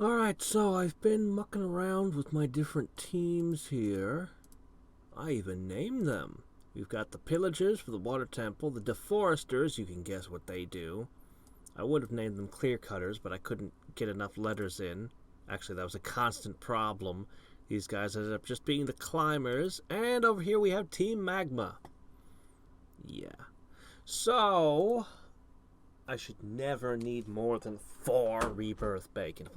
Alright, so I've been mucking around with my different teams here. I even named them. We've got the Pillagers for the Water Temple, the Deforesters, you can guess what they do. I would have named them Clear Cutters, but I couldn't get enough letters in. Actually, that was a constant problem. These guys ended up just being the Climbers. And over here we have Team Magma. Yeah. So, I should never need more than 4 rebirth bacon.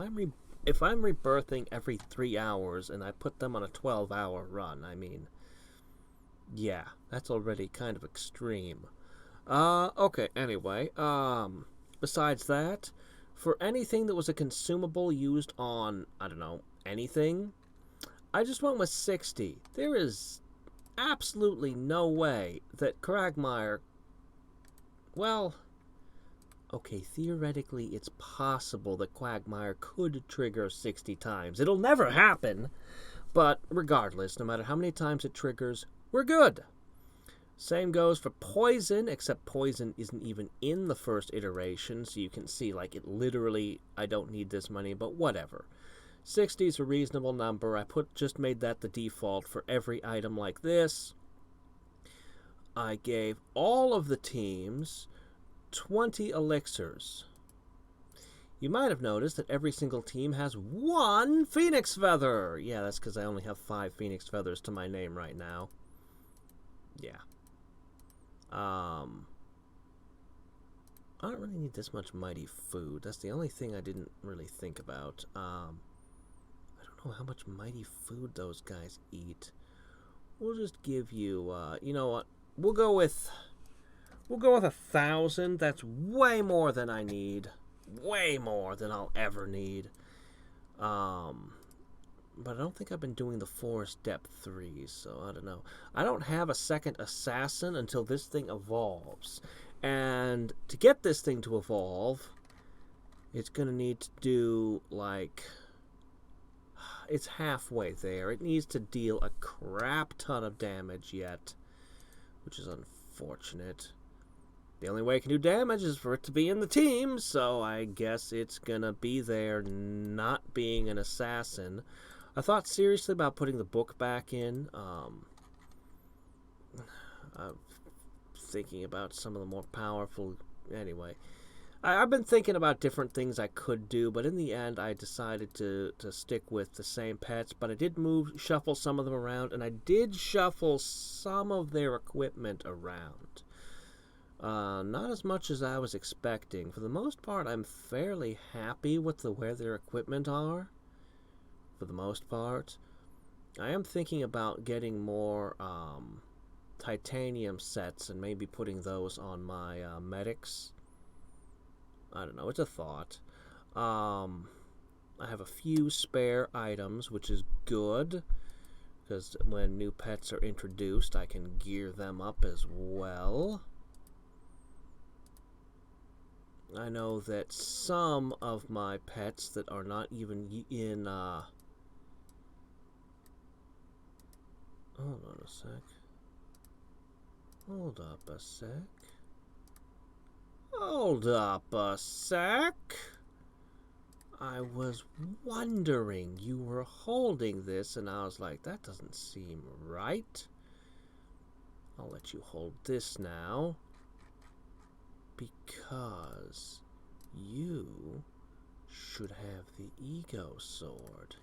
If I'm rebirthing every 3 hours and I put them on a 12-hour run, I mean, yeah, that's already kind of extreme. Okay, anyway, besides that, for anything that was a consumable used on, I don't know, anything, I just went with 60. There is absolutely no way that Quagmire, well, okay, theoretically, it's possible that Quagmire could trigger 60 times. It'll never happen, but regardless, no matter how many times it triggers, we're good. Same goes for Poison, except Poison isn't even in the first iteration, so you can see, like, it literally, I don't need this money, but whatever. 60 is a reasonable number. I just made that the default for every item like this. I gave all of the teams 20 elixirs. You might have noticed that every single team has 1 phoenix feather. Yeah, that's because I only have 5 phoenix feathers to my name right now. Yeah. I don't really need this much mighty food. That's the only thing I didn't really think about. I don't know how much mighty food those guys eat. We'll just give you, you know what? We'll go with 1,000. That's way more than I need. Way more than I'll ever need. But I don't think I've been doing the Forest Depth 3s, so I don't know. I don't have a second Assassin until this thing evolves. And to get this thing to evolve, it's going to need to do, like, it's halfway there. It needs to deal a crap ton of damage yet, which is unfortunate. The only way it can do damage is for it to be in the team, so I guess it's gonna be there not being an assassin. I thought seriously about putting the book back in. I'm thinking about some of the more powerful... Anyway, I've been thinking about different things I could do, but in the end I decided to stick with the same pets, but I did shuffle some of them around, and I did shuffle some of their equipment around. Not as much as I was expecting. For the most part, I'm fairly happy with where their equipment are. For the most part. I am thinking about getting more titanium sets and maybe putting those on my medics. I don't know, it's a thought. I have a few spare items, which is good, because when new pets are introduced, I can gear them up as well. I know that some of my pets that are not even in, hold on a sec. Hold up a sec. Hold up a sec. I was wondering, you were holding this, and I was like, that doesn't seem right. I'll let you hold this now. Because you should have the ego sword.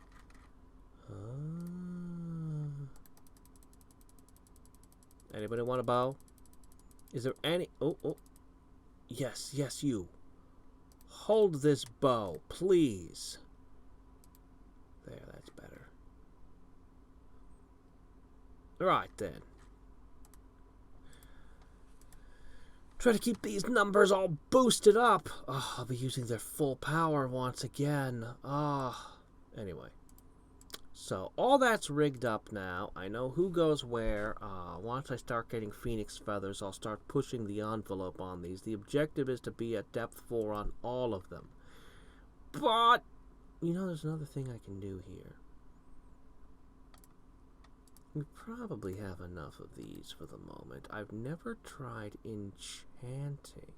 Anybody want a bow? Is there any... Oh. Yes, you. Hold this bow, please. There, that's better. Right then. Try to keep these numbers all boosted up. Oh, I'll be using their full power once again. Anyway. So, all that's rigged up now. I know who goes where. Once I start getting Phoenix Feathers, I'll start pushing the envelope on these. The objective is to be at depth 4 on all of them. But, you know, there's another thing I can do here. We probably have enough of these for the moment. I've never tried enchanting.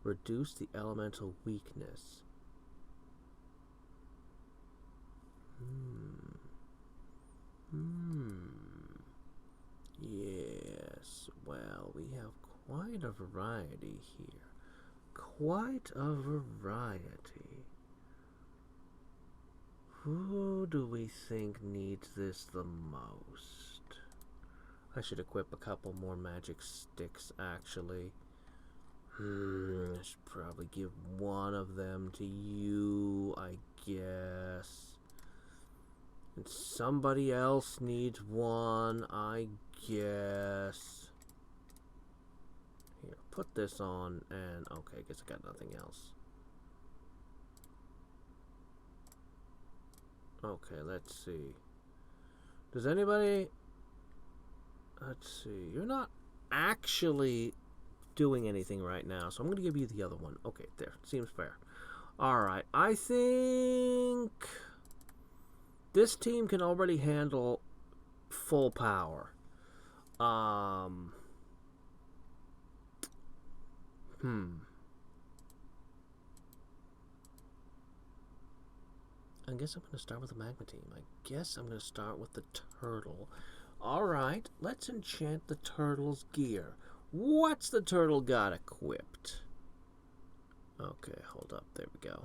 Reduce the elemental weakness. Quite a variety here. Quite a variety. Who do we think needs this the most? I should equip a couple more magic sticks, actually. I should probably give one of them to you, I guess. And somebody else needs one, I guess. Here, put this on, and okay, I guess I got nothing else. Okay, let's see. Does anybody... Let's see. You're not actually doing anything right now, so I'm going to give you the other one. Okay, there. Seems fair. Alright, I think... this team can already handle full power. I guess I'm going to start with the magma team. I guess I'm going to start with the turtle. Alright, let's enchant the turtle's gear. What's the turtle got equipped? Okay, hold up. There we go.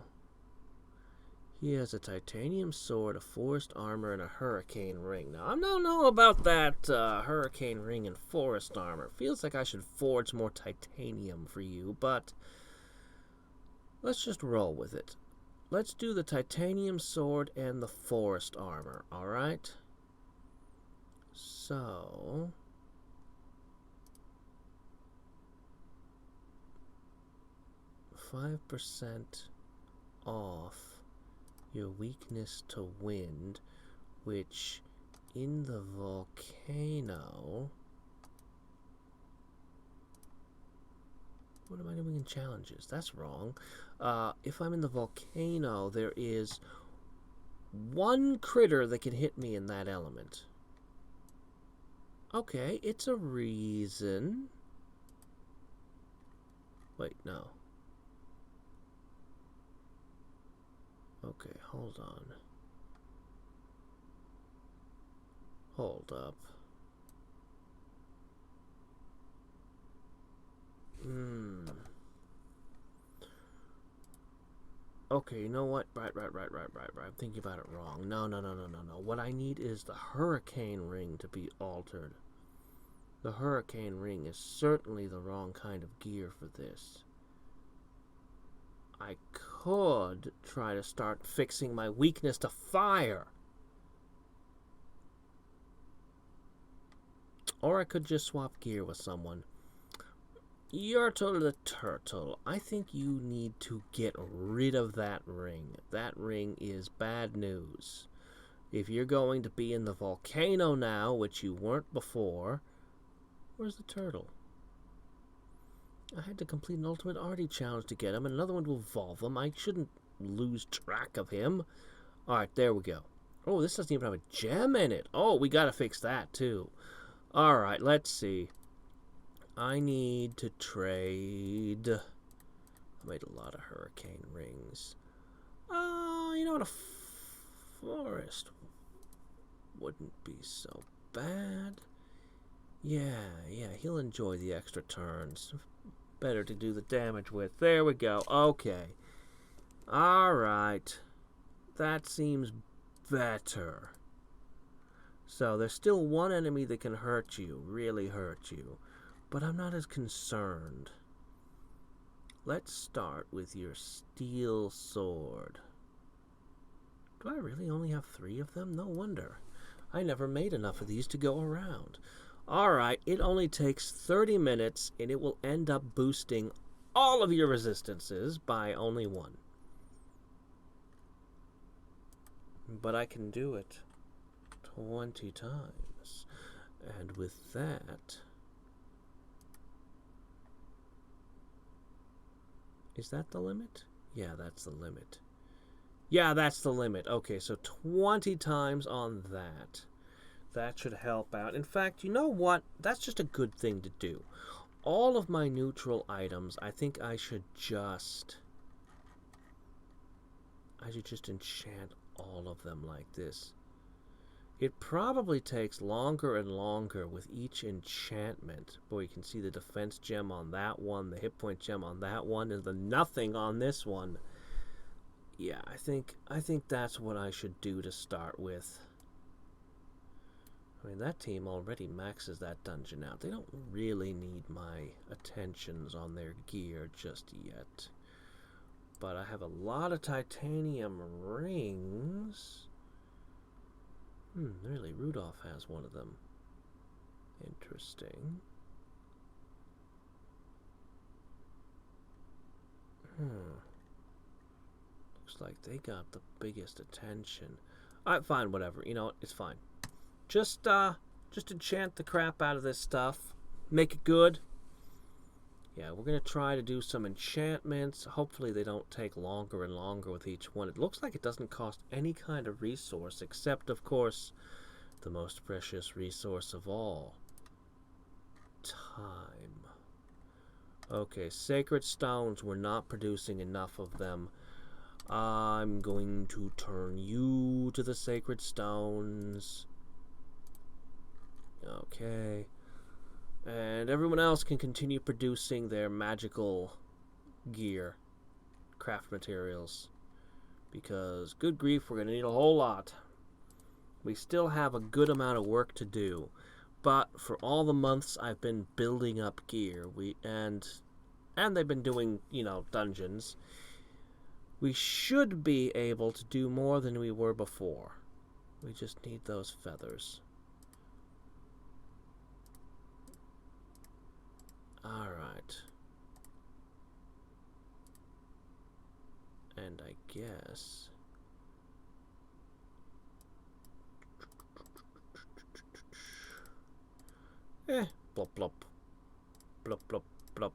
He has a titanium sword, a forest armor, and a hurricane ring. Now, I don't know about that hurricane ring and forest armor. Feels like I should forge more titanium for you, but let's just roll with it. Let's do the titanium sword and the forest armor, alright? So... 5% off your weakness to wind, which in the volcano... What am I doing in challenges? That's wrong. If I'm in the volcano, there is one critter that can hit me in that element. Okay, it's a reason. Wait, no. Okay, hold on. Hold up. Okay, you know what? Right. I'm thinking about it wrong. No. What I need is the hurricane ring to be altered. The hurricane ring is certainly the wrong kind of gear for this. I could try to start fixing my weakness to fire. Or I could just swap gear with someone. You're the turtle. I think you need to get rid of that ring. That ring is bad news. If you're going to be in the volcano now, which you weren't before... Where's the turtle? I had to complete an ultimate arty challenge to get him, and another one to evolve him. I shouldn't lose track of him. Alright, there we go. Oh, this doesn't even have a gem in it. Oh, we gotta fix that, too. Alright, let's see. I need to trade... I made a lot of hurricane rings. You know what? A forest wouldn't be so bad. Yeah, he'll enjoy the extra turns. Better to do the damage with. There we go. Okay. Alright. That seems better. So, there's still one enemy that can hurt you. Really hurt you. But I'm not as concerned. Let's start with your steel sword. Do I really only have 3 of them? No wonder. I never made enough of these to go around. Alright, it only takes 30 minutes, and it will end up boosting all of your resistances by only 1. But I can do it 20 times. And with that... Is that the limit? Yeah, that's the limit. Yeah, that's the limit. Okay, so 20 times on that. That should help out. In fact, you know what? That's just a good thing to do. All of my neutral items, I think I should just enchant all of them like this. It probably takes longer and longer with each enchantment. Boy, you can see the defense gem on that one, the hit point gem on that one, and the nothing on this one. Yeah, I think that's what I should do to start with. I mean, that team already maxes that dungeon out. They don't really need my attentions on their gear just yet. But I have a lot of titanium rings. Really, Rudolph has one of them. Interesting. Looks like they got the biggest attention. Alright, fine, whatever. You know what? It's fine. Just enchant the crap out of this stuff. Make it good. Yeah, we're going to try to do some enchantments. Hopefully they don't take longer and longer with each one. It looks like it doesn't cost any kind of resource, except, of course, the most precious resource of all. Time. Okay, sacred stones. We're not producing enough of them. I'm going to turn you to the sacred stones. Okay. And everyone else can continue producing their magical gear, craft materials. Because, good grief, we're going to need a whole lot. We still have a good amount of work to do. But for all the months I've been building up gear, and they've been doing, dungeons, we should be able to do more than we were before. We just need those feathers. Alright. And I guess... Blop, blop. Blop, blop, blop.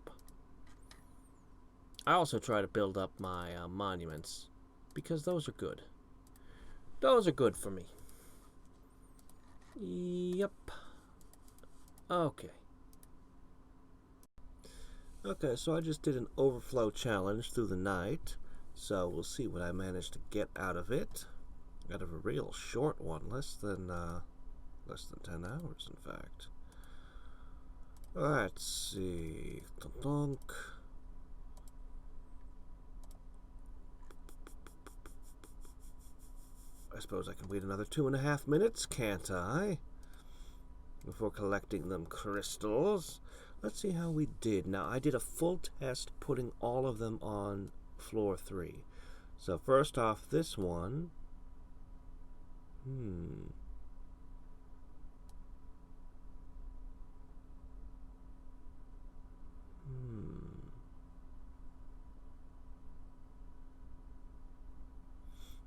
I also try to build up my monuments, because those are good. Those are good for me. Yep. Okay. Okay, so I just did an overflow challenge through the night, so we'll see what I managed to get out of it. Out of a real short one, less than 10 hours, in fact. Let's see. Dunk. I suppose I can wait another 2.5 minutes, can't I? Before collecting them crystals. Let's see how we did. Now, I did a full test putting all of them on floor 3. So first off, this one.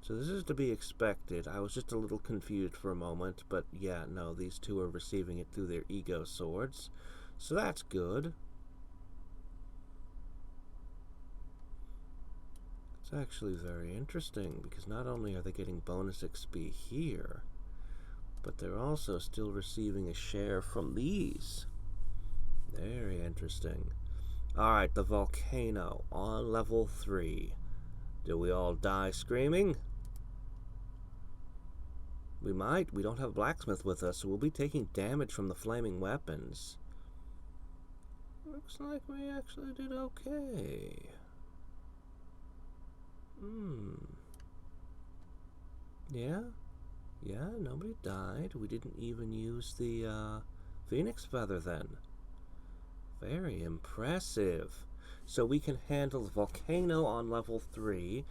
So this is to be expected. I was just a little confused for a moment, but yeah, no, these two are receiving it through their ego swords. So that's good. It's actually very interesting, because not only are they getting bonus XP here, but they're also still receiving a share from these. Very interesting. Alright, the volcano on level 3. Do we all die screaming? We might. We don't have a blacksmith with us, so we'll be taking damage from the flaming weapons. Looks like we actually did okay. Yeah? Yeah, nobody died. We didn't even use the phoenix feather then. Very impressive. So we can handle the volcano on level 3,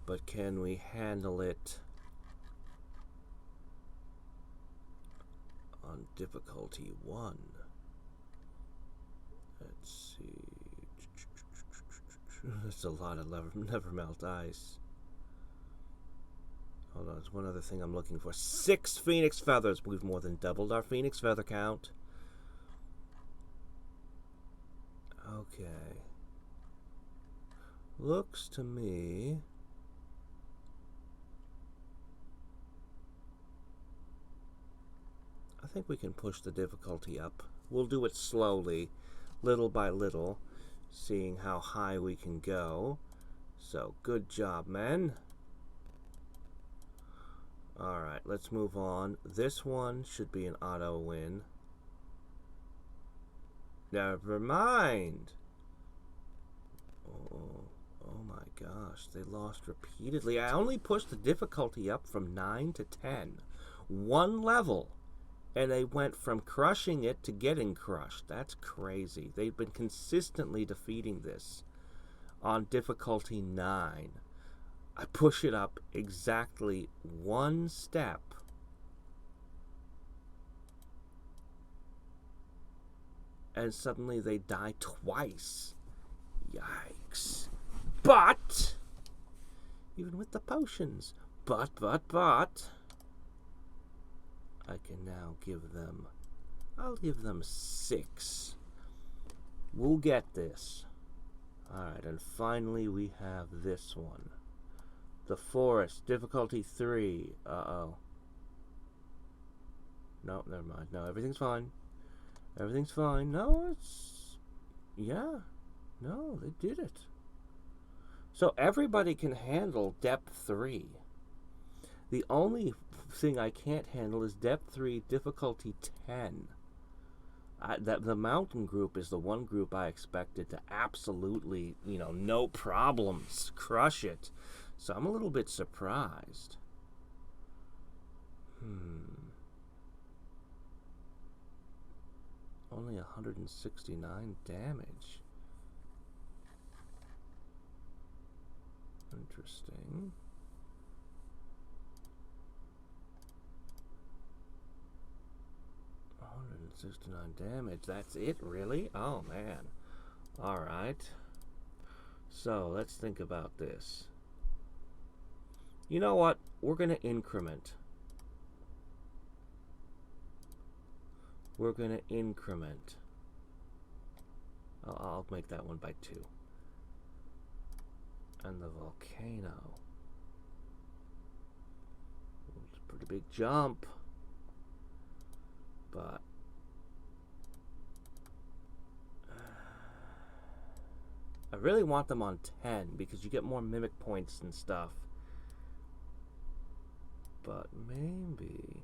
but can we handle it on difficulty 1? Let's see. That's a lot of never melt ice. Hold on, there's one other thing I'm looking for. 6 phoenix feathers. We've more than doubled our phoenix feather count. Okay. Looks to me... I think we can push the difficulty up. We'll do it slowly, little by little, seeing how high we can go. So, good job, men. Alright, let's move on. This one should be an auto win. Never mind. Oh my gosh, they lost repeatedly. I only pushed the difficulty up from 9 to 10. One level. And they went from crushing it to getting crushed. That's crazy. They've been consistently defeating this on difficulty 9. I push it up exactly one step. And suddenly they die twice. Yikes. But, even with the potions, but, I can now give them, I'll give them 6. We'll get this. Alright, and finally we have this one. The Forest, difficulty 3. Uh-oh. No, never mind. No, everything's fine. Everything's fine. No, it's... Yeah. No, they did it. So everybody can handle depth 3. The only thing I can't handle is depth 3, difficulty 10. The mountain group is the one group I expected to absolutely, no problems, crush it. So I'm a little bit surprised. Only 169 damage. Interesting. Damage. That's it, really? Oh, man. Alright. So, let's think about this. You know what? We're going to increment. We're going to increment. I'll make that one by 2. And the volcano. It's a pretty big jump. But I really want them on 10 because you get more mimic points and stuff. But maybe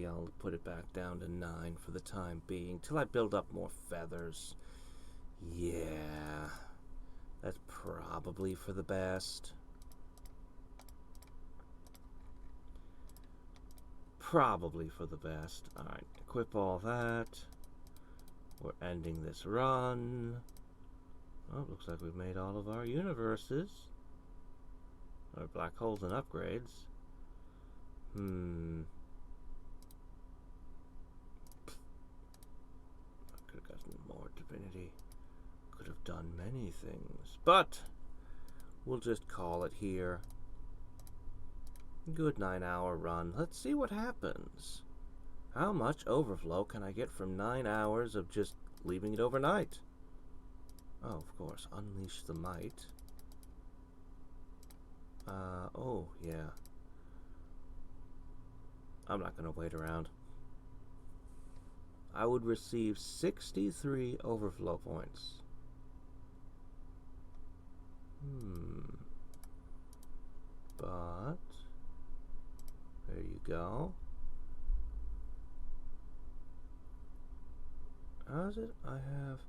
I'll put it back down to 9 for the time being till I build up more feathers. Yeah, that's probably for the best. Probably for the best. Alright, equip all that. We're ending this run. Oh, looks like we've made all of our universes. Our black holes and upgrades. I could have gotten more divinity. Could have done many things. But we'll just call it here. Good 9-hour run. Let's see what happens. How much overflow can I get from 9 hours of just leaving it overnight? Oh, of course. Unleash the might. Oh, yeah. I'm not going to wait around. I would receive 63 overflow points. But there you go. How's it? I have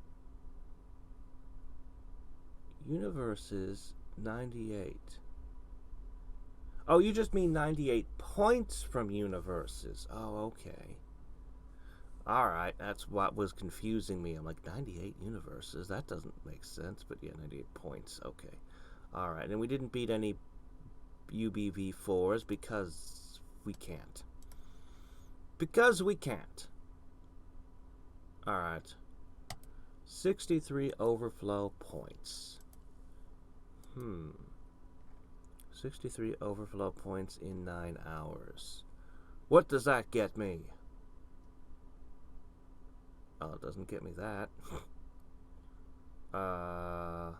universes 98. Oh, you just mean 98 points from universes. Oh, okay. Alright, that's what was confusing me. I'm like, 98 universes? That doesn't make sense. But yeah, 98 points. Okay. Alright, and we didn't beat any UBV4s because we can't. Because we can't. Alright. 63 overflow points. 63 overflow points in 9 hours. What does that get me? Oh, it doesn't get me that. I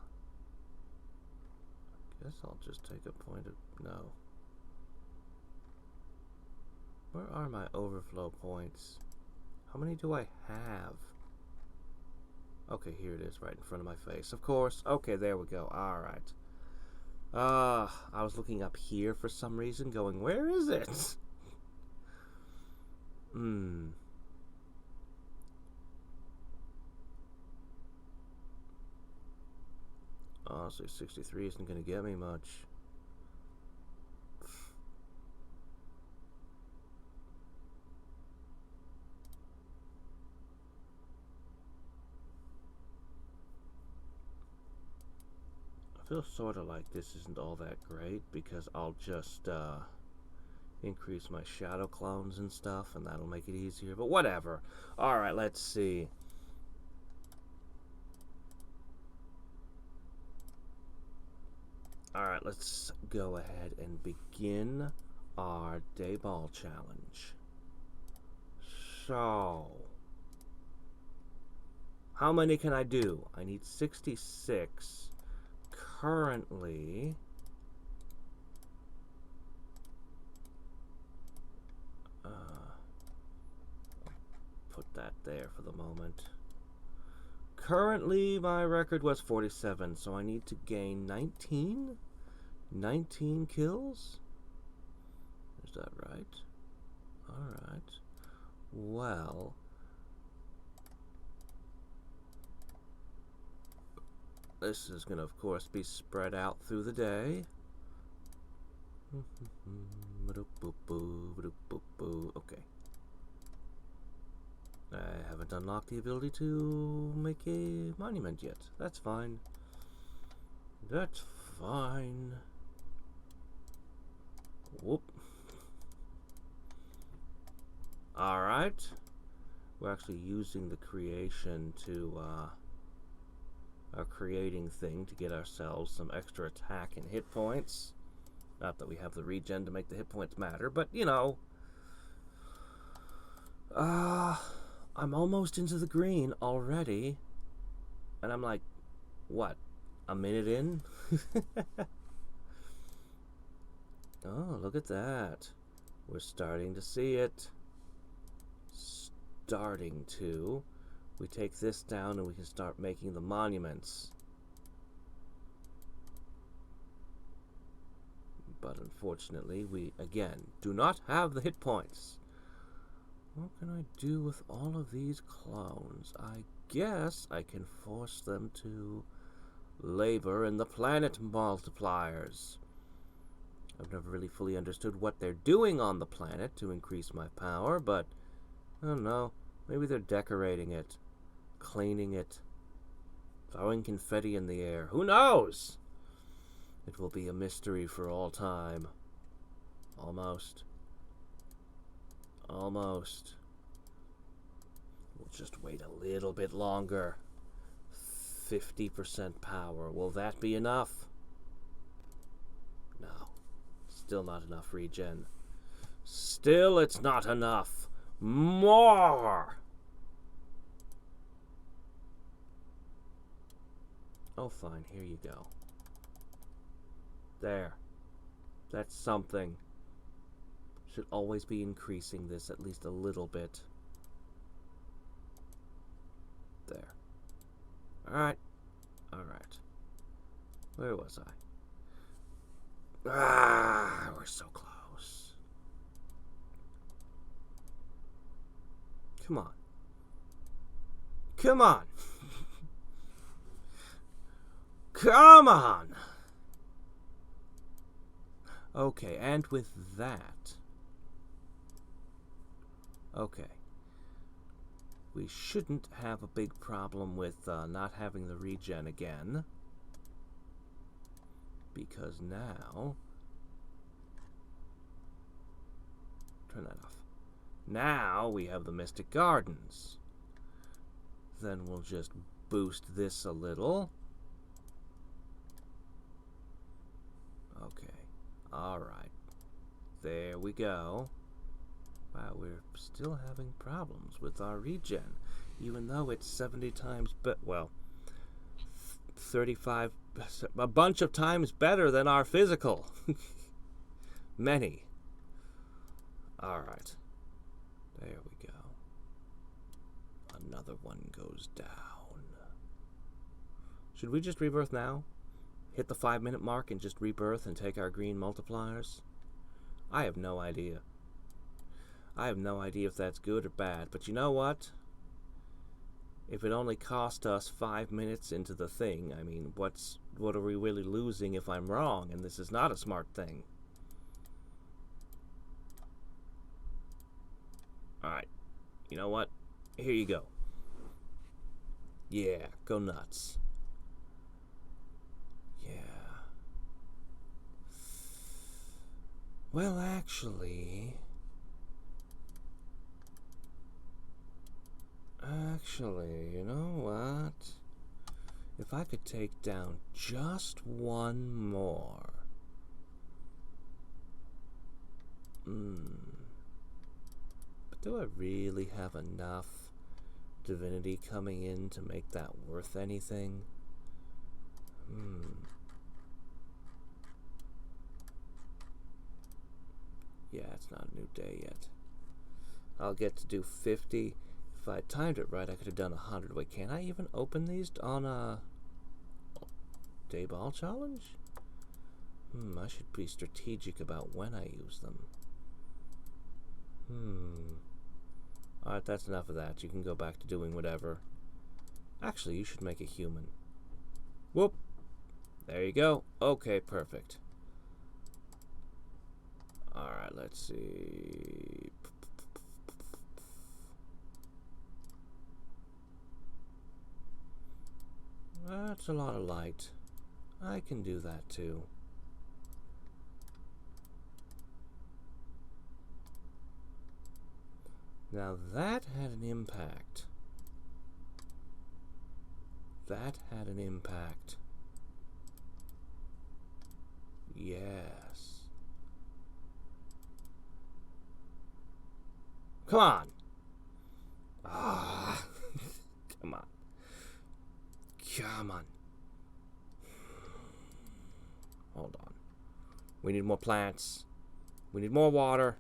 guess I'll just take a point of... No. Where are my overflow points? How many do I have? Okay, here it is, right in front of my face. Of course. Okay, there we go. Alright. I was looking up here for some reason, going, where is it? Honestly, 63 isn't going to get me much. I feel sort of like this isn't all that great because I'll just increase my shadow clones and stuff, and that'll make it easier, but whatever. Alright, let's see. Alright, let's go ahead and begin our day ball challenge. So, how many can I do? I need 66. Currently, put that there for the moment. Currently, my record was 47, so I need to gain 19? 19 kills? Is that right? Alright. Well, this is going to, of course, be spread out through the day. Okay. I haven't unlocked the ability to make a monument yet. That's fine. That's fine. Whoop. Alright. We're actually using the creation to, our creating thing to get ourselves some extra attack and hit points. Not that we have the regen to make the hit points matter, but, you know. I'm almost into the green already. And I'm like, what, a minute in? Oh, look at that. We're starting to see it. Starting to. We take this down and we can start making the monuments. But unfortunately, we, again, do not have the hit points. What can I do with all of these clones? I guess I can force them to labor in the planet multipliers. I've never really fully understood what they're doing on the planet to increase my power, but I don't know. Maybe they're decorating it, cleaning it, throwing confetti in the air. Who knows? It will be a mystery for all time. Almost. Almost. We'll just wait a little bit longer. 50% power. Will that be enough? No. Still not enough regen. Still, it's not enough. More! Oh, fine. Here you go. There. That's something. Should always be increasing this at least a little bit. There. Alright. Alright. Where was I? Ah, we're so close. Come on. Come on. Come on. Okay, and with that... Okay. We shouldn't have a big problem with not having the regen again. Because now... Turn that off. Now we have the Mystic Gardens. Then we'll just boost this a little. Okay. Alright. There we go. Wow, we're still having problems with our regen. Even though it's 70 times well, 35... a bunch of times better than our physical. Many. Alright. There we go. Another one goes down. Should we just rebirth now? hit the 5-minute mark and just rebirth and take our green multipliers? I have no idea. I have no idea if that's good or bad, but you know what? If it only cost us 5 minutes into the thing, I mean, what are we really losing if I'm wrong and this is not a smart thing? Alright, you know what? Here you go. Yeah, go nuts. Yeah. Well, actually, you know what? If I could take down just one more. But do I really have enough divinity coming in to make that worth anything? Yeah, it's not a new day yet. I'll get to do 50. If I timed it right, I could have done 100. Wait, can I even open these on a day ball challenge? I should be strategic about when I use them. Alright, that's enough of that. You can go back to doing whatever. Actually, you should make a human. Whoop! There you go. Okay, perfect. Alright, let's see. That's a lot of light. I can do that too. Now that had an impact. That had an impact. Yes. Come on. Ah. Come on. Come on. Hold on. We need more plants. We need more water.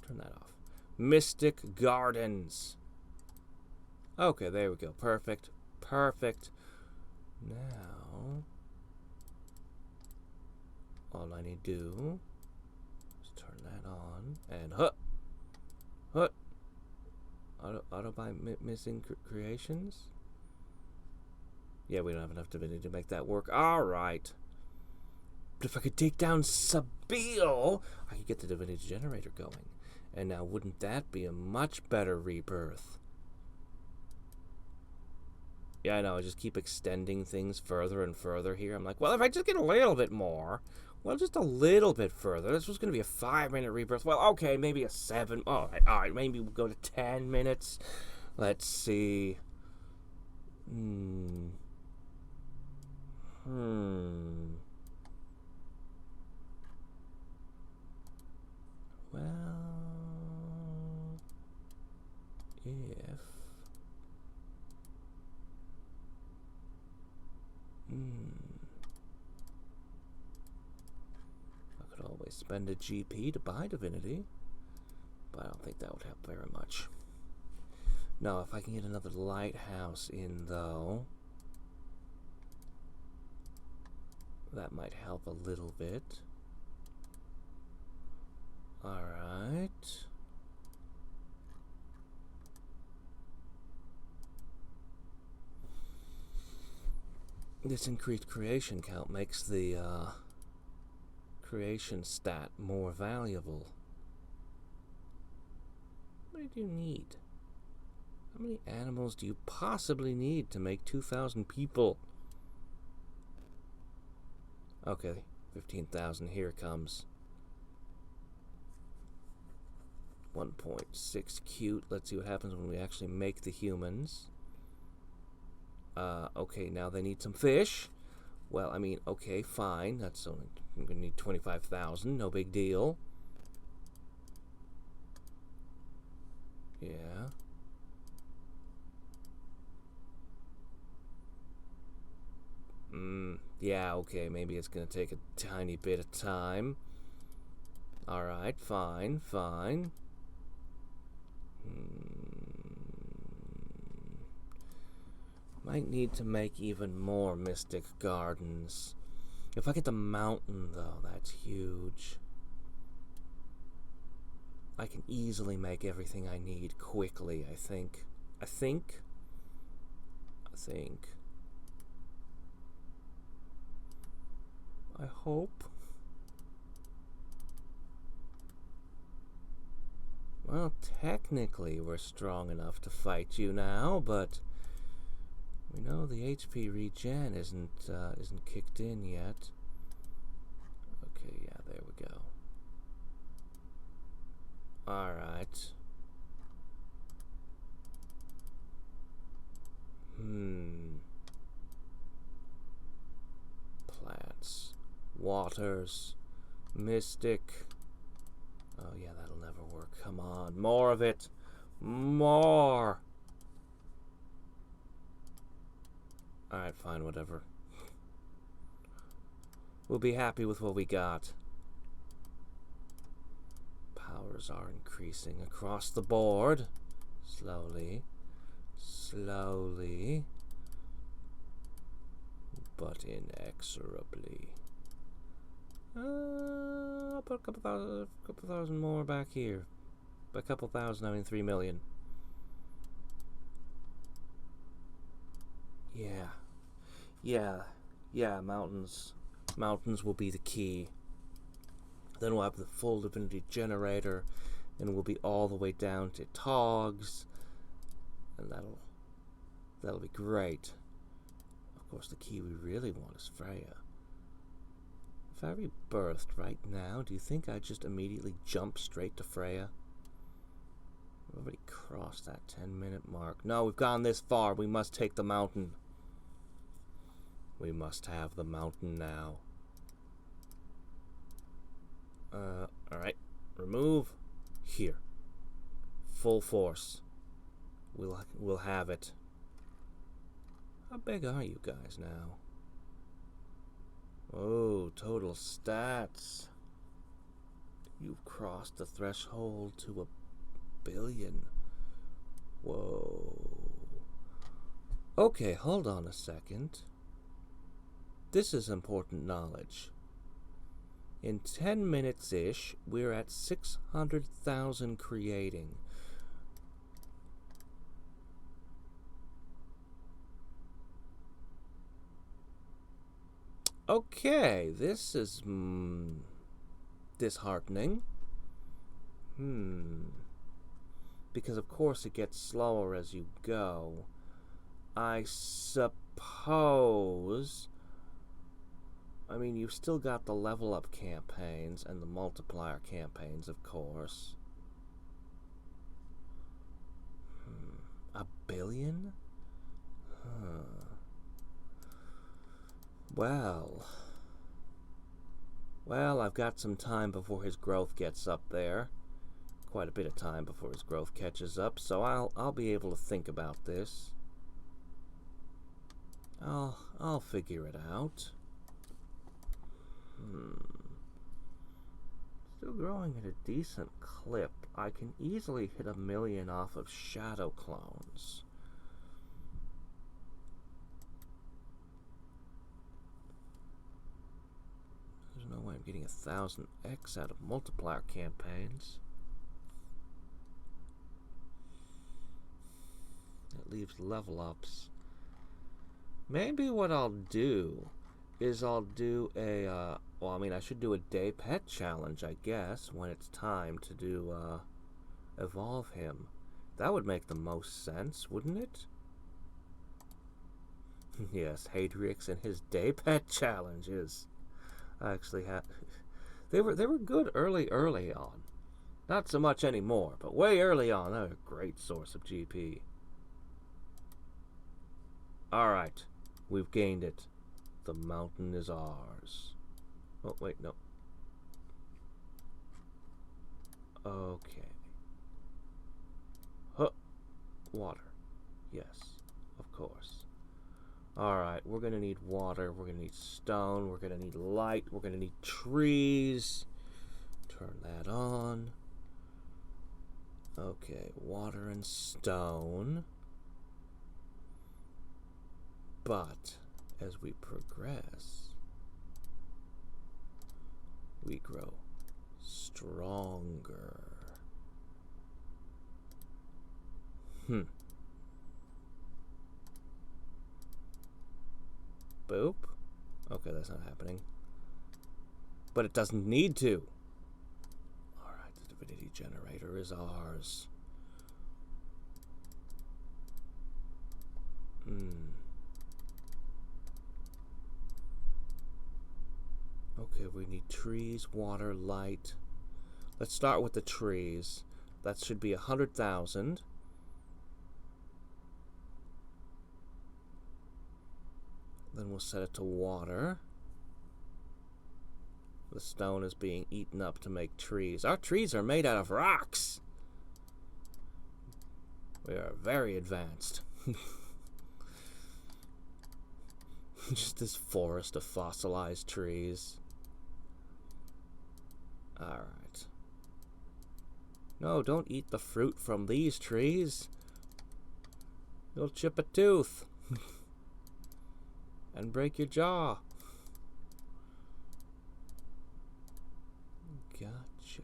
Turn that off. Mystic Gardens. Okay, there we go. Perfect. Perfect. Now, all I need to do is turn that on and auto by missing creations. Yeah, we don't have enough divinity to make that work. All right. But if I could take down Sabille, I could get the divinity generator going. And now, wouldn't that be a much better rebirth? Yeah, I know. I just keep extending things further and further here. I'm like, well, if I just get a little bit more, well, just a little bit further. This was going to be a 5-minute rebirth. Well, okay, maybe a 7. All right, maybe we'll go to 10 minutes. Let's see. Well, if I could always spend a GP to buy divinity, but I don't think that would help very much. No, if I can get another lighthouse in, though, that might help a little bit. Alright. This increased creation count makes the creation stat more valuable. What do you need? How many animals do you possibly need to make 2,000 people? Okay, 15,000, here it comes. 1.6 cute. Let's see what happens when we actually make the humans. Okay, now they need some fish. Well, I mean, okay, fine. That's only, I'm gonna need 25,000. No big deal. Yeah. Yeah, okay, maybe it's gonna take a tiny bit of time. Alright, fine. Might need to make even more mystic gardens. If I get the mountain, though, that's huge. I can easily make everything I need quickly, I think. I think. I hope. Well, technically we're strong enough to fight you now, but we know the HP regen isn't kicked in yet. Okay, yeah, there we go. Alright. Plants. Waters. Mystic. Oh yeah, that'll never work. Come on, more of it. More! Alright, fine, whatever. We'll be happy with what we got. Powers are increasing across the board. Slowly. Slowly. But inexorably. I'll put a couple thousand more back here. By a couple thousand, I mean 3 million. Yeah, mountains. Mountains will be the key. Then we'll have the full divinity generator, and we'll be all the way down to Togs, and that'll be great. Of course, the key we really want is Freya. If I rebirthed right now, do you think I'd just immediately jump straight to Freya? We've already crossed that 10-minute mark. No, we've gone this far. We must take the mountain. We must have the mountain now. Alright. Remove. Here. Full force. We'll have it. How big are you guys now? Oh, total stats. You've crossed the threshold to 1 billion. Whoa. Okay, hold on a second. This is important knowledge. In 10 minutes-ish, we're at 600,000 creating. Okay, this is disheartening. Because of course it gets slower as you go. I suppose... I mean, you've still got the level up campaigns and the multiplier campaigns, of course. 1 billion? Well, I've got some time before his growth gets up there. Quite a bit of time before his growth catches up, so I'll be able to think about this. I'll figure it out. Still growing at a decent clip. I can easily hit 1 million off of shadow clones. There's no way I'm getting 1000x out of multiplier campaigns. That leaves level ups. Maybe what I'll do is I'll do a, well, I mean, I should do a day pet challenge, I guess, when it's time to do, evolve him. That would make the most sense, wouldn't it? Yes, Hadrix and his day pet challenges. I actually had... They were good early on. Not so much anymore, but way early on, they were a great source of GP. Alright, we've gained it. The mountain is ours. Oh, wait, no. Okay. Huh. Water. Yes, of course. Alright, we're gonna need water, we're gonna need stone, we're gonna need light, we're gonna need trees. Turn that on. Okay, water and stone. But as we progress, we grow stronger. Boop. Okay, that's not happening. But it doesn't need to. Alright, the divinity generator is ours. Okay, we need trees, water, light. Let's start with the trees. That should be 100,000. Then we'll set it to water. The stone is being eaten up to make trees. Our trees are made out of rocks. We are very advanced. Just this forest of fossilized trees. Alright. No, don't eat the fruit from these trees. You'll chip a tooth. And break your jaw. Gotcha.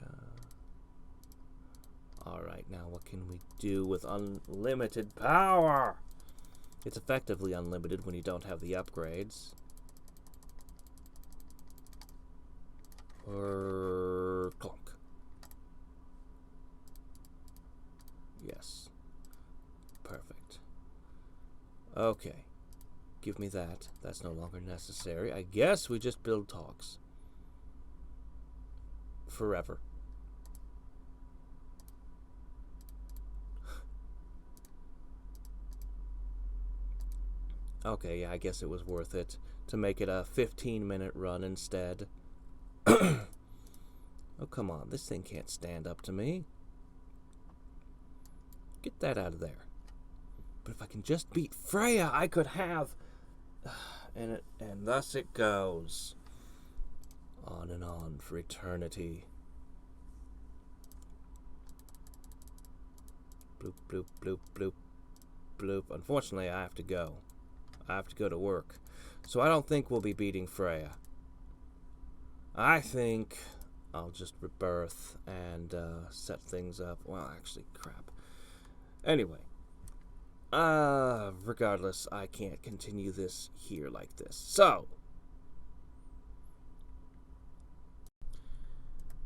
Alright, now what can we do with unlimited power? It's effectively unlimited when you don't have the upgrades. Clunk. Yes. Perfect. Okay. Give me that. That's no longer necessary. I guess we just build talks. Forever. Okay, yeah, I guess it was worth it to make it a 15-minute run instead. Oh, come on. This thing can't stand up to me. Get that out of there. But if I can just beat Freya, I could have... And thus it goes. On and on for eternity. Bloop, bloop, bloop, bloop, bloop. Unfortunately, I have to go. I have to go to work. So I don't think we'll be beating Freya. I think I'll just rebirth and set things up. Well, actually, crap. Anyway. Regardless, I can't continue this here like this. So.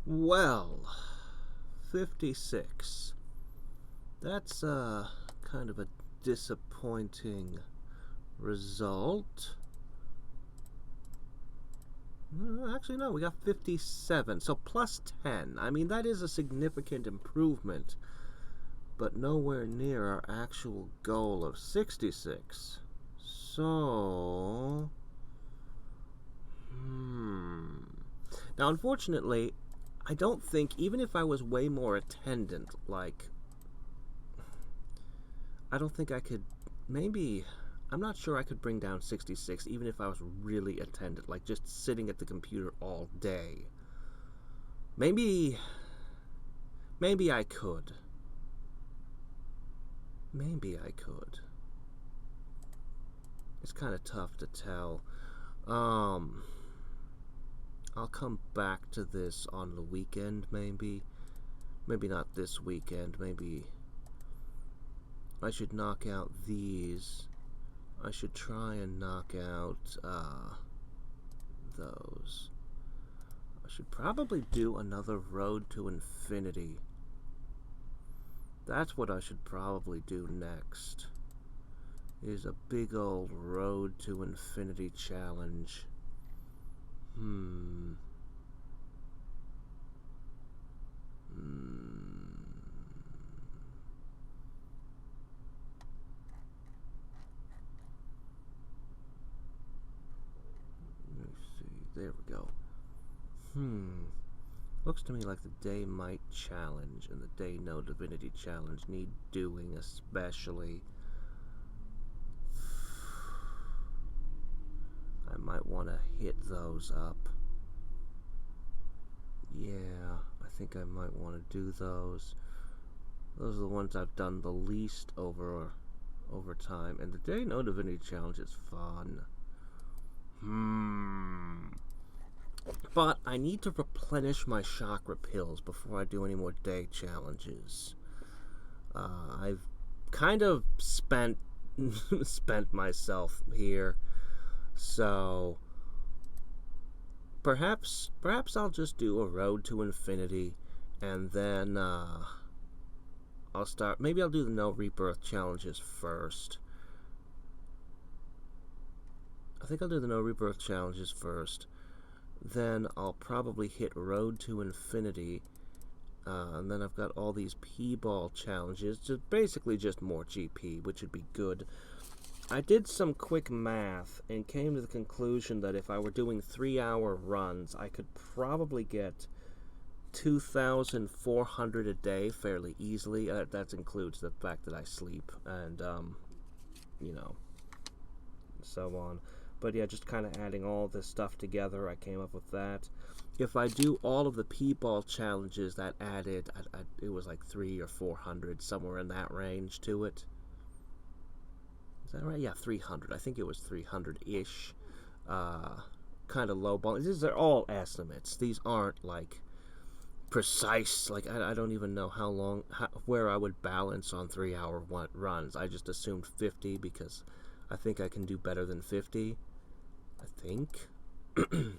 Well. 56. That's, kind of a disappointing result. Actually, no, we got 57. So plus 10. I mean, that is a significant improvement, but nowhere near our actual goal of 66. So... Now, unfortunately, I don't think, even if I was way more attendant, like... I don't think I could... Maybe... I'm not sure I could bring down 66 even if I was really attendant, like just sitting at the computer all day. Maybe I could. Maybe I could. It's kind of tough to tell. I'll come back to this on the weekend, maybe. Maybe not this weekend. Maybe I should knock out these. I should try and knock out those. I should probably do another road to infinity. That's what I should probably do next. Is a big old road to infinity challenge. There we go. Looks to me like the day might challenge and the day no divinity challenge need doing especially. I might want to hit those up. Yeah, I think I might want to do those. Those are the ones I've done the least over over time. And the day no divinity challenge is fun. But I need to replenish my chakra pills before I do any more day challenges. I've kind of spent myself here, so perhaps I'll just do a road to infinity, and then maybe I'll do the no rebirth challenges first. I think I'll do the no rebirth challenges first. Then I'll probably hit road to infinity. And then I've got all these P-ball challenges. Basically just more GP, which would be good. I did some quick math and came to the conclusion that if I were doing 3-hour runs, I could probably get 2,400 a day fairly easily. That includes the fact that I sleep and, so on. But yeah, just kind of adding all this stuff together, I came up with that. If I do all of the P-ball challenges, that added, it was like 300 or 400, somewhere in that range to it. Is that right? Yeah, 300. I think it was 300-ish. Kind of low ball. These are all estimates. These aren't like precise. Like I don't even know where I would balance on 3-hour runs. I just assumed 50 because I think I can do better than 50. I think. I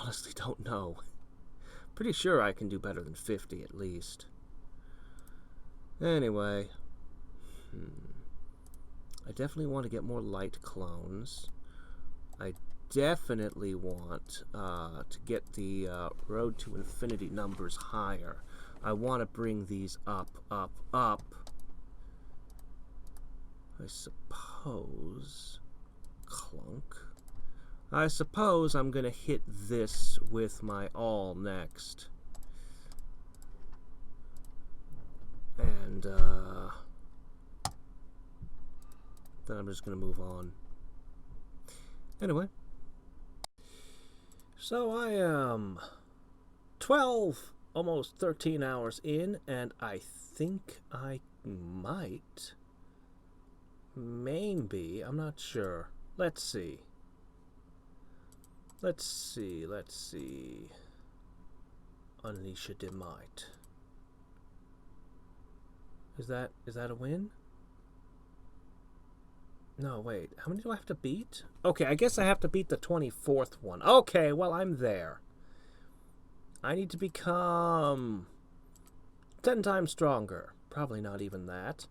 honestly don't know. Pretty sure I can do better than 50 at least. Anyway. I definitely want to get more light clones. I definitely want to get the road to infinity numbers higher. I want to bring these up, up, up. I suppose... Clunk. I suppose I'm going to hit this with my all next. And, then I'm just going to move on. Anyway. So I am 12, almost 13 hours in, and I think I might... Maybe. I'm not sure. Let's see. Let's see. Unleash a Demite. Is that a win? No, wait. How many do I have to beat? Okay, I guess I have to beat the 24th one. Okay, well, I'm there. I need to become 10 times stronger. Probably not even that.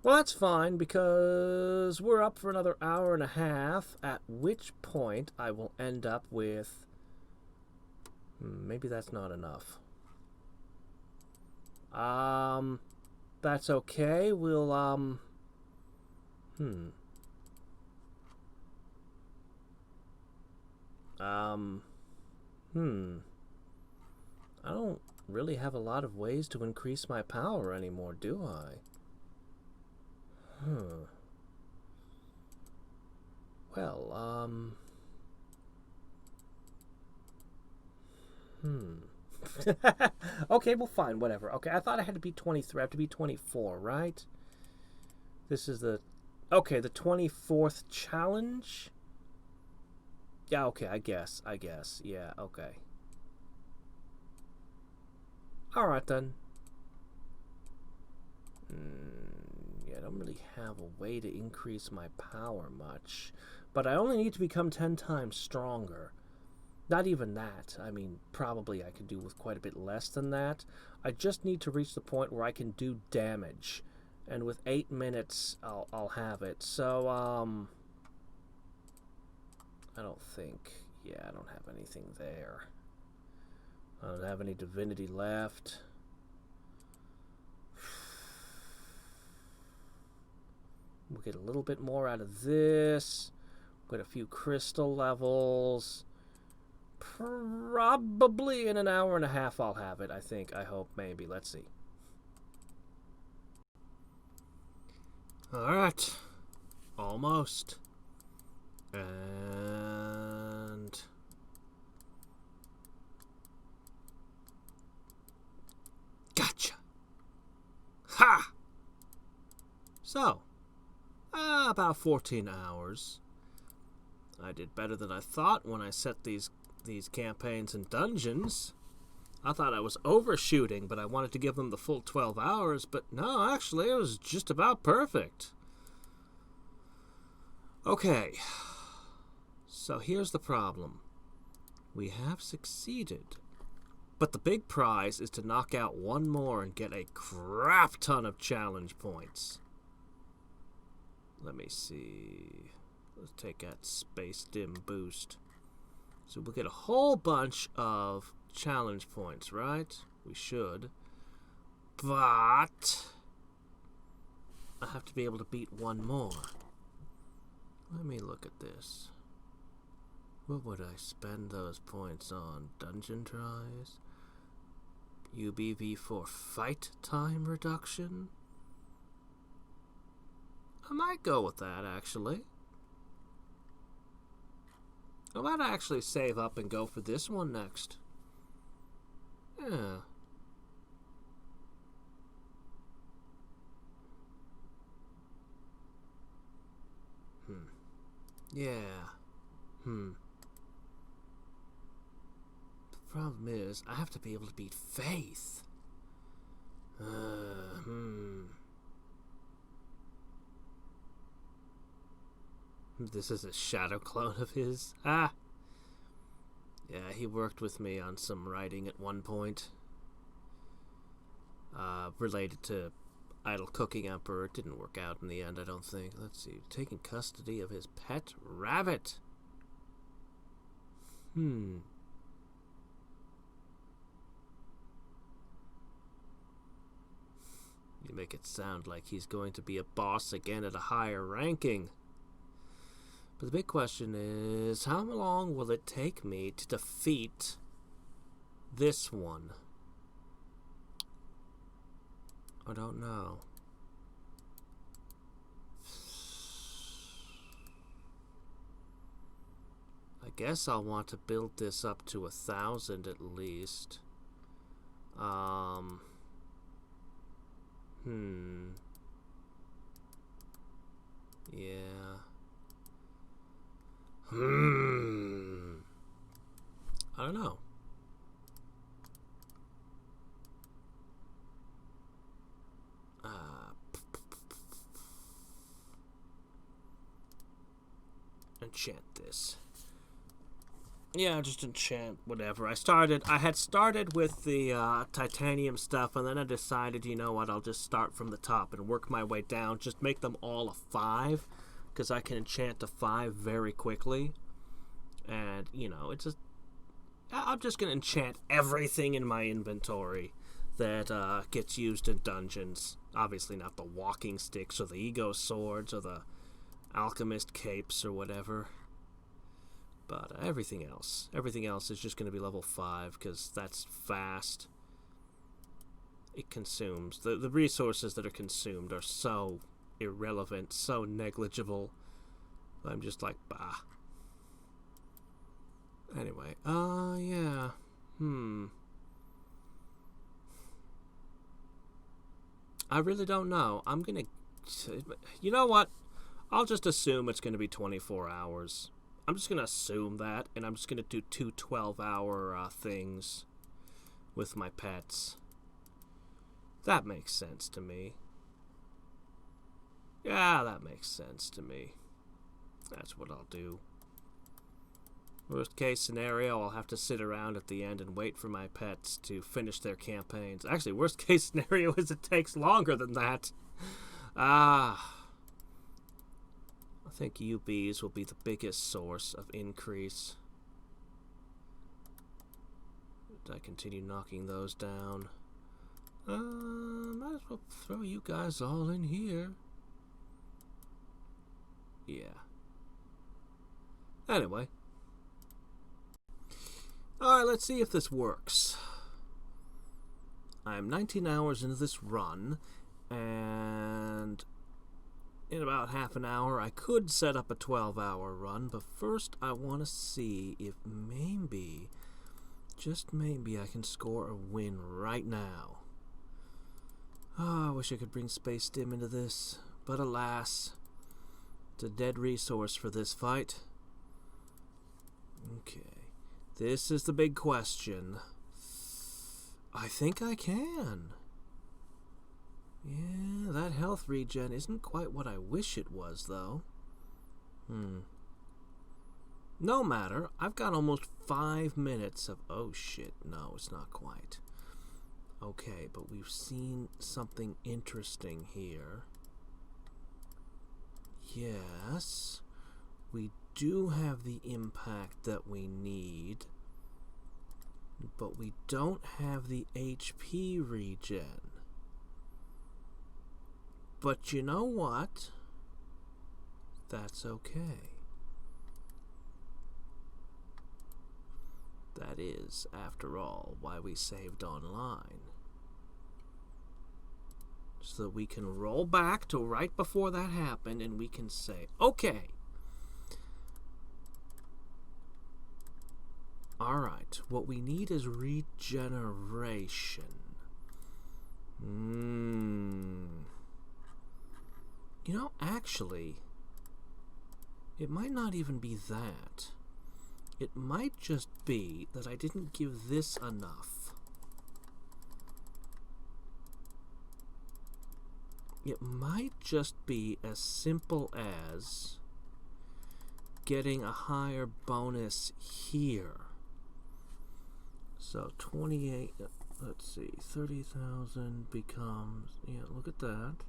Well, that's fine, because we're up for another hour and a half, at which point I will end up with... maybe that's not enough. That's okay. We'll, I don't really have a lot of ways to increase my power anymore, do I? Well, okay, well, fine, whatever. Okay, I thought I had to be 23. I have to be 24, right? This is the... Okay, the 24th challenge? Yeah, okay, I guess. Yeah, okay. Alright, then. Yeah, I don't really have a way to increase my power much. But I only need to become 10 times stronger. Not even that. I mean, probably I could do with quite a bit less than that. I just need to reach the point where I can do damage. And with 8 minutes, I'll have it. So, I don't think... Yeah, I don't have anything there. I don't have any divinity left. We'll get a little bit more out of this. Get a few crystal levels. Probably in an hour and a half I'll have it, I think. I hope, maybe. Let's see. Alright. Almost. And... Gotcha! Ha! So, about 14 hours. I did better than I thought when I set these campaigns and dungeons. I thought I was overshooting, but I wanted to give them the full 12 hours, but no, actually, it was just about perfect. Okay, so here's the problem. We have succeeded, but the big prize is to knock out one more and get a crap ton of challenge points. Let me see. Let's take that Space Dim boost. So we'll get a whole bunch of challenge points, right? We should. But I have to be able to beat one more. Let me look at this. What would I spend those points on? Dungeon tries? UBV for fight time reduction? I might go with that, actually. I might actually save up and go for this one next. Yeah. Yeah. The problem is, I have to be able to beat Faith. This is a shadow clone of his. Ah! Yeah, he worked with me on some writing at one point. Related to Idle Cooking Emperor. It didn't work out in the end, I don't think. Let's see. Taking custody of his pet rabbit. You make it sound like he's going to be a boss again at a higher ranking. But the big question is, how long will it take me to defeat this one? I don't know. I guess I'll want to build this up to 1,000 at least. Yeah. I don't know. Enchant this. Yeah, just enchant whatever. I had started with the titanium stuff, and then I decided, you know what, I'll just start from the top and work my way down. Just make them all a 5, because I can enchant a 5 very quickly. And, you know, it's just... I'm just going to enchant everything in my inventory that gets used in dungeons. Obviously not the walking sticks or the ego swords or the alchemist capes or whatever. But everything else is just going to be level 5 because that's fast. It consumes. The resources that are consumed are so irrelevant, so negligible. I'm just like, bah. Anyway, yeah. I really don't know. I'm gonna... You know what? I'll just assume it's gonna be 24 hours. I'm just gonna assume that, and I'm just gonna do 2 12-hour things with my pets. That makes sense to me. Yeah, that makes sense to me. That's what I'll do. Worst case scenario, I'll have to sit around at the end and wait for my pets to finish their campaigns. Actually, worst case scenario is it takes longer than that. I think UBs will be the biggest source of increase. Did I continue knocking those down? Might as well throw you guys all in here. Yeah. Anyway. Alright, let's see if this works. I'm 19 hours into this run, and in about half an hour I could set up a 12-hour run, but first I want to see if maybe, just maybe, I can score a win right now. I wish I could bring Space Dim into this, but alas, a dead resource for this fight. Okay. This is the big question. I think I can. Yeah, that health regen isn't quite what I wish it was, though. No matter. I've got almost 5 minutes of... Oh, shit. No, it's not quite. Okay, but we've seen something interesting here. Yes. We do have the impact that we need. But we don't have the HP regen. But you know what? That's okay. That is, after all, why we saved online. So that we can roll back to right before that happened and we can say, okay. Alright, what we need is regeneration. You know, actually, it might not even be that. It might just be that I didn't give this enough. It might just be as simple as getting a higher bonus here. So 28, let's see, 30,000 becomes, yeah, look at that.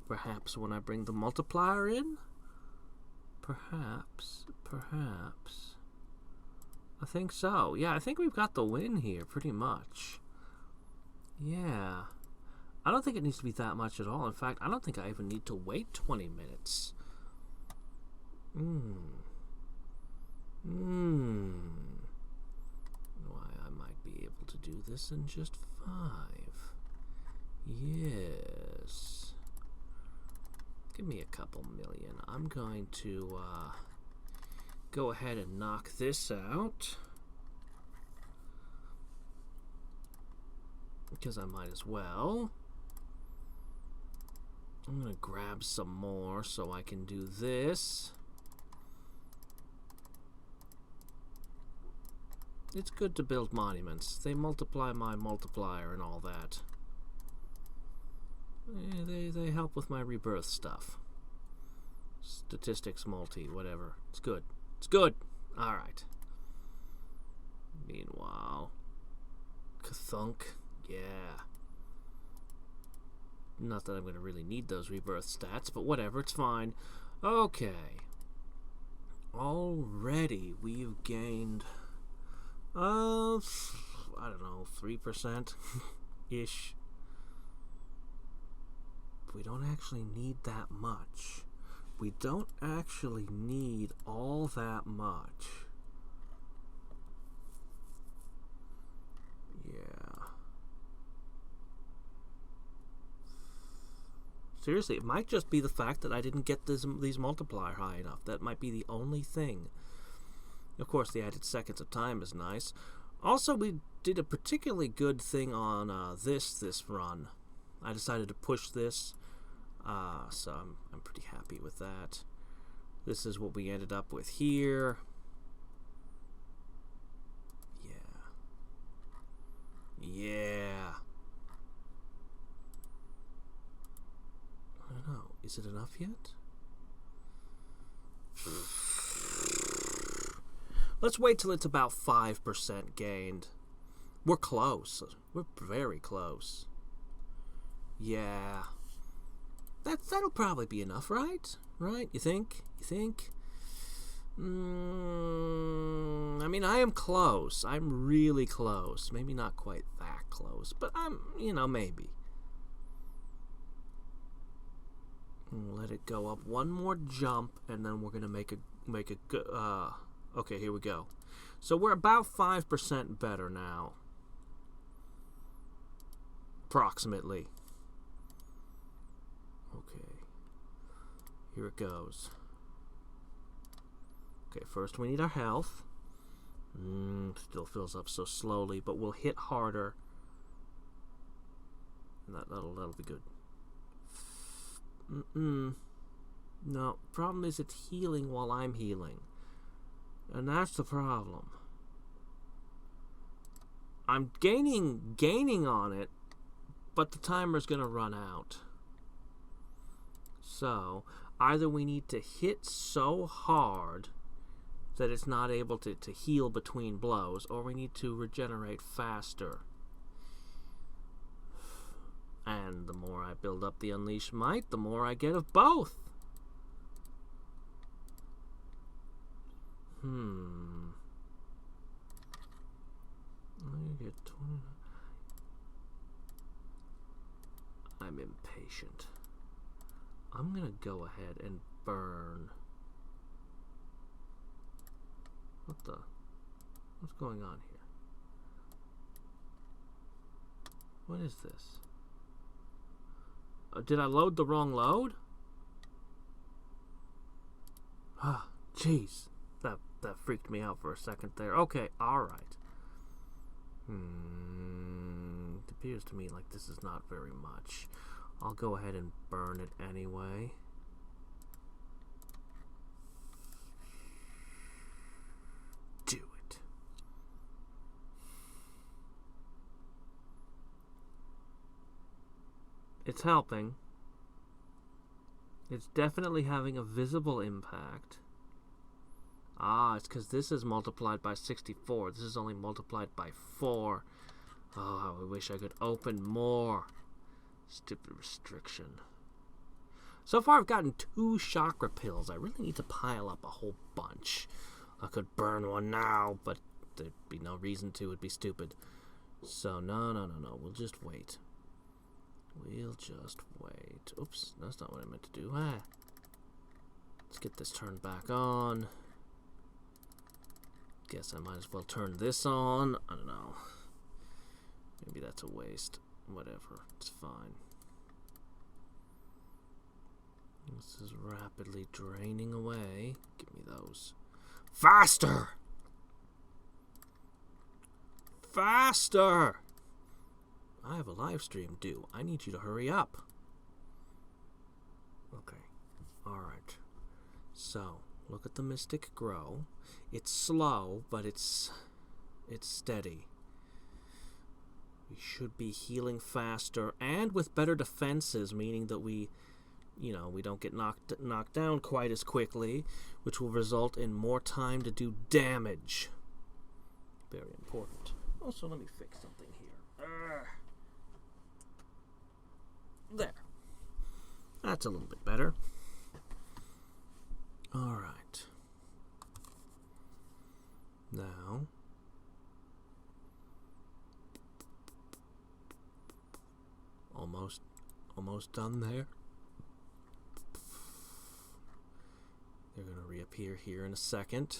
Perhaps when I bring the multiplier in? Perhaps. I think so. Yeah, I think we've got the win here, pretty much. Yeah. I don't think it needs to be that much at all. In fact, I don't think I even need to wait 20 minutes. Why, I might be able to do this in just 5. Yes. Give me a couple million. I'm going to go ahead and knock this out. Because I might as well. I'm going to grab some more so I can do this. It's good to build monuments. They multiply my multiplier and all that. They help with my rebirth stuff. Statistics multi, whatever. It's good. It's good! Alright. Meanwhile... Kathunk. Yeah. Not that I'm going to really need those rebirth stats, but whatever, it's fine. Okay. Already we've gained... I don't know, 3%-ish. We don't actually need that much. We don't actually need all that much. Yeah. Seriously, it might just be the fact that I didn't get these multiplier high enough. That might be the only thing. Of course, the added seconds of time is nice. Also, we did a particularly good thing on this run. I decided to push this, so I'm pretty happy with that. This is what we ended up with here. Yeah. I don't know. Is it enough yet? Let's wait till it's about 5% gained. We're close. We're very close. Yeah. That'll probably be enough, right? Right? You think? I mean, I am close. I'm really close. Maybe not quite that close, but I'm, maybe. Let it go up one more jump, and then we're gonna make a good. Okay, here we go. So we're about 5% better now, approximately. Okay, here it goes. Okay, first we need our health. Still fills up so slowly, but we'll hit harder. That'll be good. No, problem is it's healing while I'm healing. And that's the problem. I'm gaining on it, but the timer's gonna run out. So, either we need to hit so hard that it's not able to heal between blows, or we need to regenerate faster. And the more I build up the Unleash Might, the more I get of both. I get 20. I'm impatient. I'm gonna go ahead and burn. What's going on here? What is this? Did I load the wrong load? Ah, jeez. That freaked me out for a second there. Okay, alright. It appears to me like this is not very much. I'll go ahead and burn it anyway. Do it. It's helping. It's definitely having a visible impact. Ah, it's because this is multiplied by 64. This is only multiplied by 4. Oh, how I wish I could open more. Stupid restriction. So far I've gotten 2 chakra pills. I really need to pile up a whole bunch. I could burn one now, but there'd be no reason to. It'd be stupid. So, no. We'll just wait. We'll just wait. Oops, that's not what I meant to do. Let's get this turned back on. Guess I might as well turn this on. I don't know. Maybe that's a waste. Whatever. It's fine. This is rapidly draining away. Give me those. Faster! Faster! I have a live stream due. I need you to hurry up. Okay. Alright. So, look at the Mystic grow. It's slow, but it's steady. We should be healing faster and with better defenses, meaning that we don't get knocked down quite as quickly, which will result in more time to do damage. Very important. Also, let me fix something here. There. That's a little bit better. Alright. Now, almost done there. They're going to reappear here in a second.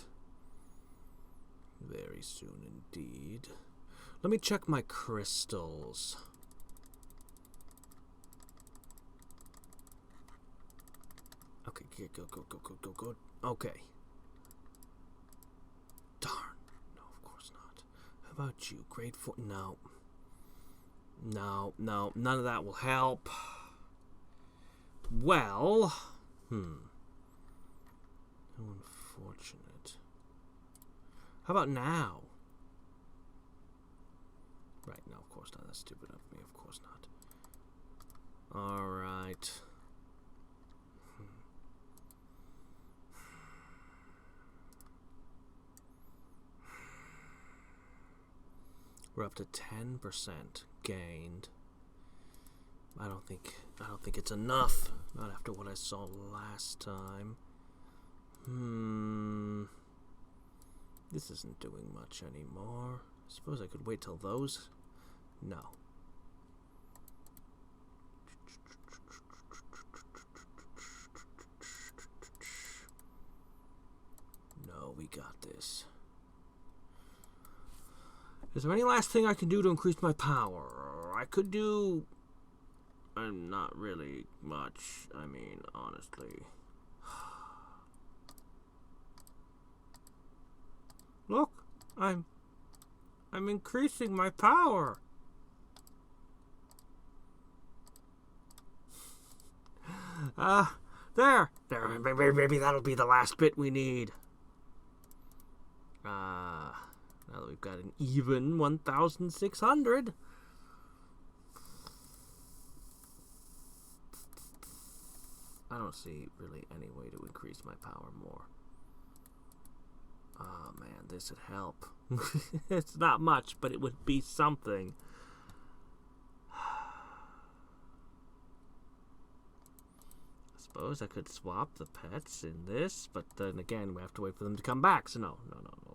Very soon indeed. Let me check my crystals. Okay, go. Okay. Darn. No, of course not. How about you? Grade 4? No. No, none of that will help. Well, how unfortunate. How about now? Right, no, of course not. That's stupid of me. Of course not. Alright. We're up to 10% gained. I don't think it's enough. Not after what I saw last time. This isn't doing much anymore. I suppose I could wait till those. No. No, we got this. Is there any last thing I can do to increase my power? I could do... not really much. I mean, honestly. Look, I'm increasing my power. There. Maybe that'll be the last bit we need. Now that we've got an even 1,600. I don't see really any way to increase my power more. Oh man, this would help. It's not much, but it would be something. I suppose I could swap the pets in this, but then again, we have to wait for them to come back. So no.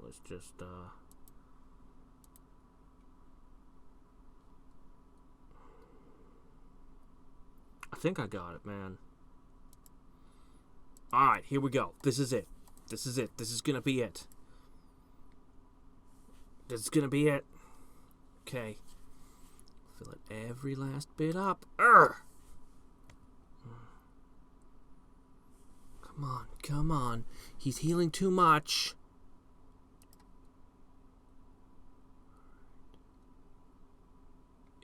Let's just, I think I got it, man. Alright, here we go. This is it. This is gonna be it. This is gonna be it. Okay. Fill it every last bit up. Urgh! Come on. He's healing too much.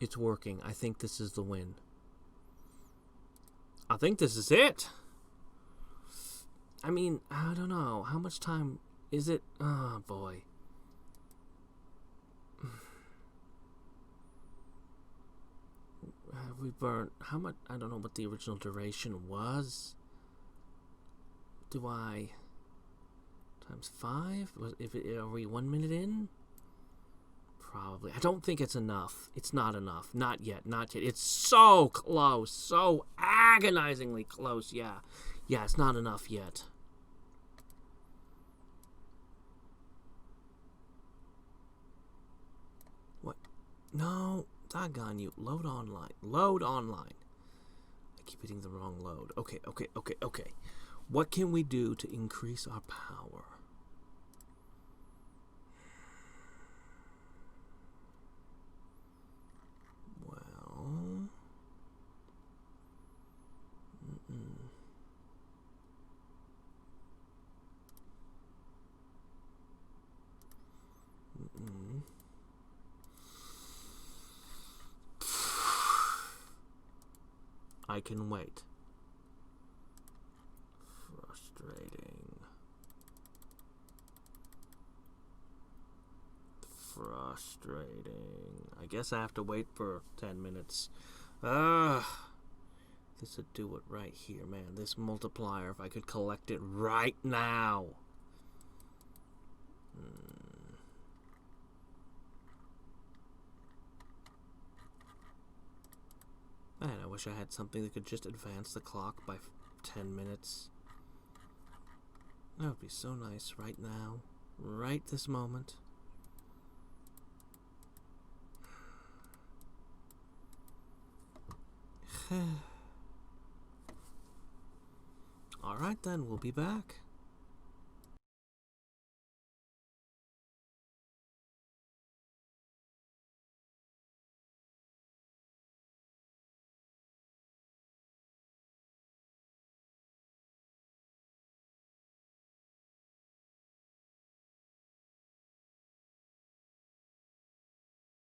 It's working. I think this is the win. I think this is it. I mean, I don't know. How much time is it? Oh, boy. Have we burned... How much... I don't know what the original duration was. Do I... Times 5? Are we 1 minute in? Probably. I don't think it's enough. It's not enough. Not yet. It's so close. So agonizingly close. Yeah, it's not enough yet. What? No. Doggone you. Load online. I keep hitting the wrong load. Okay. What can we do to increase our power? I can wait. Frustrating. I guess I have to wait for 10 minutes. This would do it right here, man. This multiplier, if I could collect it right now. Man, I wish I had something that could just advance the clock by 10 minutes. That would be so nice right now. Right this moment. Alright then, we'll be back.